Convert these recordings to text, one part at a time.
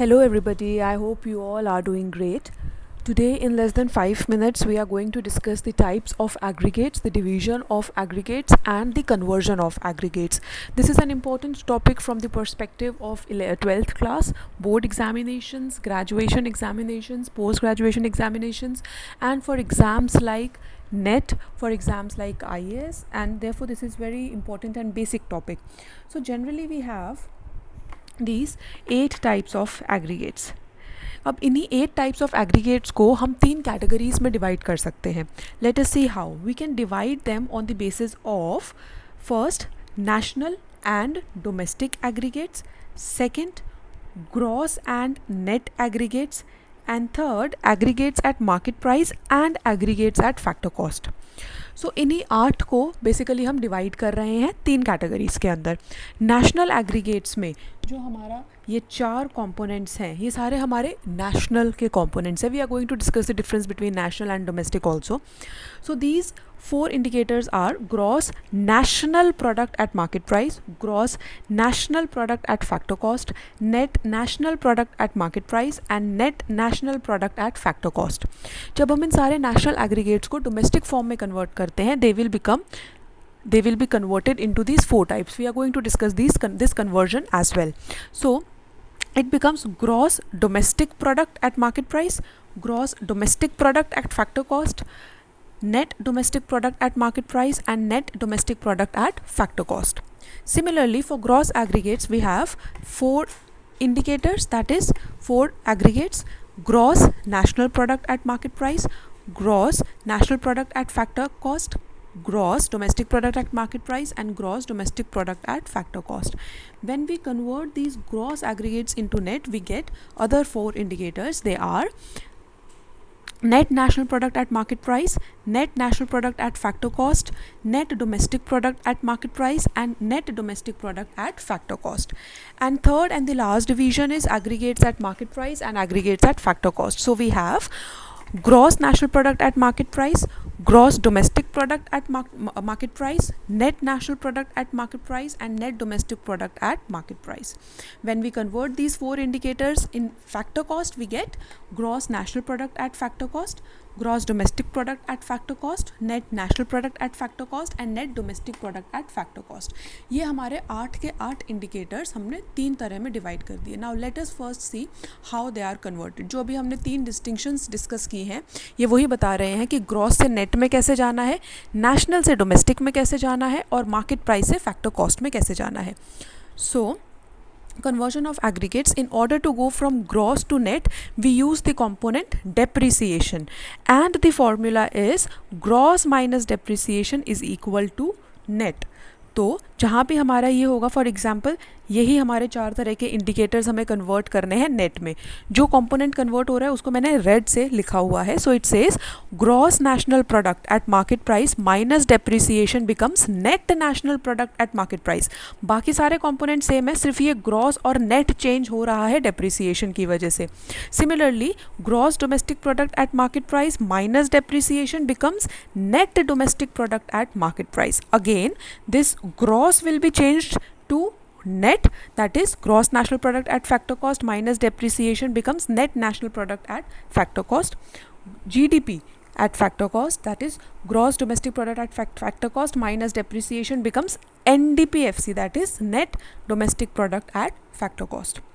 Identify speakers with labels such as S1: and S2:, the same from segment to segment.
S1: Hello, everybody. I hope you all are doing great. Today, in less than 5 minutes, we are going to discuss the types of aggregates, the division of aggregates, and the conversion of aggregates. This is an important topic from the perspective of 12th class, board examinations, graduation examinations, post graduation examinations, and for exams like NET, for exams like IAS, and therefore, this is very important and basic topic. So, generally, we have these 8 types of aggregates. अब इन्हीं 8 types of aggregates को हम 3 categories में divide कर सकते हैं. Let us see how we can divide them on the basis of first national and domestic aggregates, second gross and net aggregates, and third aggregates at market price and aggregates at factor cost. So इन्हीं 8 को basically हम divide कर रहे हैं 3 categories के अंदर. National aggregates में जो हमारा ये 4 कंपोनेंट्स हैं, ये सारे हमारे नेशनल के कंपोनेंट्स हैं. We are going to discuss the difference between national and domestic also. So these 4 indicators are gross national product at market price, gross national product at factor cost, net national product at market price and net national product at factor cost. जब हम इन सारे national aggregates को domestic form में convert करते हैं, they will be converted into these 4 types. We are going to discuss this conversion as well. So it becomes gross domestic product at market price, gross domestic product at factor cost, net domestic product at market price and net domestic product at factor cost. Similarly, for gross aggregates we have 4 indicators, that is 4 aggregates: gross national product at market price, gross national product at factor cost, gross domestic product at market price and gross domestic product at factor cost. When we convert these gross aggregates into net, we get other 4 indicators. They are net national product at market price, net national product at factor cost, net domestic product at market price and net domestic product at factor cost. And third and the last division is aggregates at market price and aggregates at factor cost. So we have gross national product at market price, gross domestic product at market price, net national product at market price and net domestic product at market price. When we convert these 4 indicators in factor cost, we get gross national product at factor cost, gross domestic product at factor cost, net national product at factor cost and net domestic product at factor cost. ये हमारे 8 के 8 indicators हमने 3 तरह में divide कर दिए. Now let us first see how they are converted. जो अभी हमने 3 distinctions डिस्कस की हैं, ये वही बता रहे हैं कि ग्रॉस से नेट में कैसे जाना है, नेशनल से डोमेस्टिक में कैसे जाना है और मार्केट प्राइस से फैक्टर कॉस्ट में कैसे जाना है. सो conversion of aggregates, in order to go from gross to net we use the component depreciation and the formula is gross minus depreciation is equal to net. तो जहाँ भी हमारा ये होगा, फॉर एग्जांपल यही हमारे 4 तरह के इंडिकेटर्स हमें कन्वर्ट करने हैं नेट में. जो कंपोनेंट कन्वर्ट हो रहा है उसको मैंने रेड से लिखा हुआ है. So it says gross national product at market price minus depreciation becomes net national product at market price. बाकी सारे कंपोनेंट सेम है, सिर्फ ये ग्रॉस और नेट चेंज हो रहा है डेप्रिसिएशन की वजह से. Similarly gross domestic product at market price minus depreciation becomes net domestic product at market price. Again this gross will be changed to net, that is gross national product at factor cost minus depreciation becomes net national product at factor cost. GDP at factor cost, that is gross domestic product at factor cost minus depreciation becomes NDPFC, that is net domestic product at factor cost.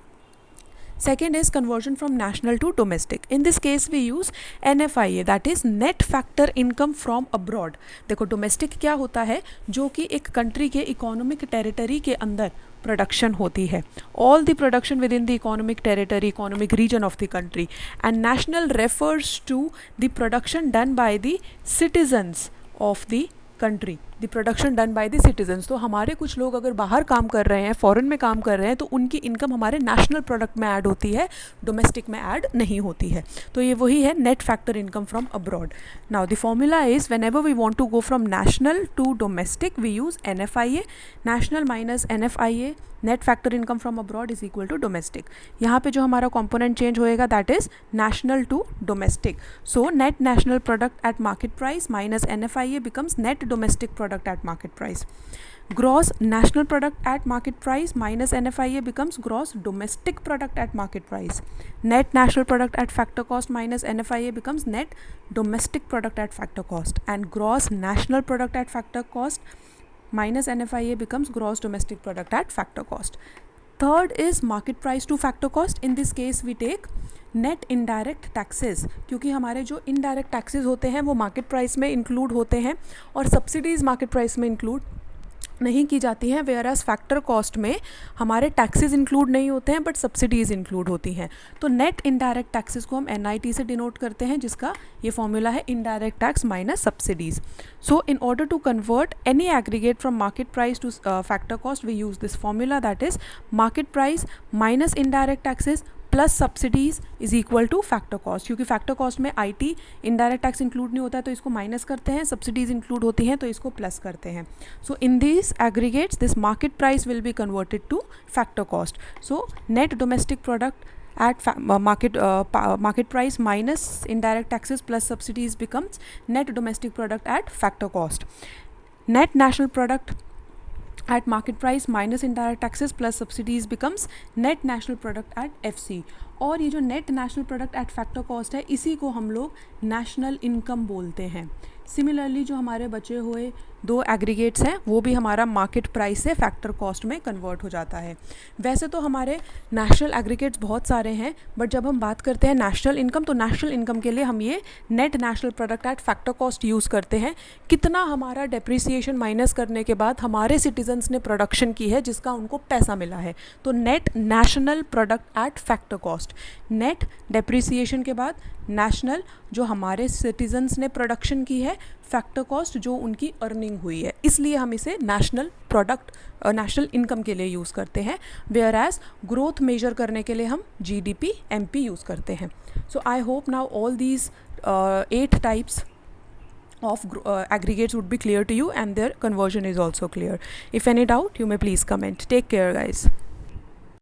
S1: Second is conversion from national to domestic. In this case we use NFIA, that is net factor income from abroad. देखो domestic क्या होता है, जो कि एक country के economic territory के अंदर प्रोडक्शन होती है. All the production within the economic territory, economic region of the country. And national refers to the production done by the citizens of the country, the production done by the citizens. तो हमारे कुछ लोग अगर बाहर काम कर रहे हैं, फॉरेन में काम कर रहे हैं, तो उनकी इनकम हमारे नेशनल प्रोडक्ट में ऐड होती है, डोमेस्टिक में ऐड नहीं होती है. तो ये वही है net factor income from abroad. Now the formula is whenever we want to go from national to domestic we use NFIA, national minus NFIA, net factor income from abroad is equal to domestic. यहाँ पे जो हमारा component change होएगा that is national to domestic. So net national product at market price minus NFIA becomes net domestic product at market price. Gross national product at market price minus NFIA becomes gross domestic product at market price. Net national product at factor cost minus NFIA becomes net domestic product at factor cost. And gross national product at factor cost minus NFIA becomes gross domestic product at factor cost. Third is market price to factor cost. In this case we take net indirect taxes, क्योंकि हमारे जो indirect taxes होते हैं वो market price में include होते हैं और सब्सिडीज़ मार्केट प्राइस में इंक्लूड नहीं की जाती हैं, वेयर एज फैक्टर कॉस्ट में हमारे टैक्सेस इंक्लूड नहीं होते हैं बट सब्सिडीज़ इंक्लूड होती हैं. तो नेट इनडायरेक्ट टैक्सेस को हम NIT से डिनोट करते हैं, जिसका ये फॉर्मूला है indirect tax minus subsidies. So in order to convert any aggregate from market price to factor cost we use this formula, that is market price minus indirect taxes plus subsidies is equal to factor cost. क्योंकि factor cost में IT indirect tax include नहीं होता है तो इसको minus करते हैं, subsidies include होती हैं तो इसको प्लस करते हैं. So in this aggregates this market price will be converted to factor cost. So net domestic product at market price minus indirect taxes plus subsidies becomes net domestic product at factor cost. Net national product at market price minus indirect taxes plus subsidies becomes net national product at FC. और ये जो net national product eight factor cost है इसी को हम लोग national income बोलते हैं. सिमिलरली जो हमारे बचे हुए दो एग्रीगेट्स हैं वो भी हमारा मार्केट प्राइस से फैक्टर कॉस्ट में कन्वर्ट हो जाता है. वैसे तो हमारे नेशनल एग्रीगेट्स बहुत सारे हैं बट जब हम बात करते हैं नेशनल इनकम तो नेशनल इनकम के लिए हम ये net national product eight factor cost use करते हैं. कितना हमारा डेप्रिसिएशन माइनस करने के बाद हमारे सिटीजन्स ने प्रोडक्शन की है जिसका उनको पैसा मिला है, तो net national product eight factor cost. Net depreciation के बाद नेशनल जो हमारे सिटीजन्स ने प्रोडक्शन की है, फैक्टर कॉस्ट जो उनकी अर्निंग हुई है, इसलिए हम इसे नेशनल प्रोडक्ट नेशनल इनकम के लिए यूज़ करते हैं. वेयर एज ग्रोथ मेजर करने के लिए हम GDP MP यूज़ करते हैं. So I hope now all these 8 types of aggregates would be clear to you and their conversion is also clear. If any doubt you may please comment. Take care guys.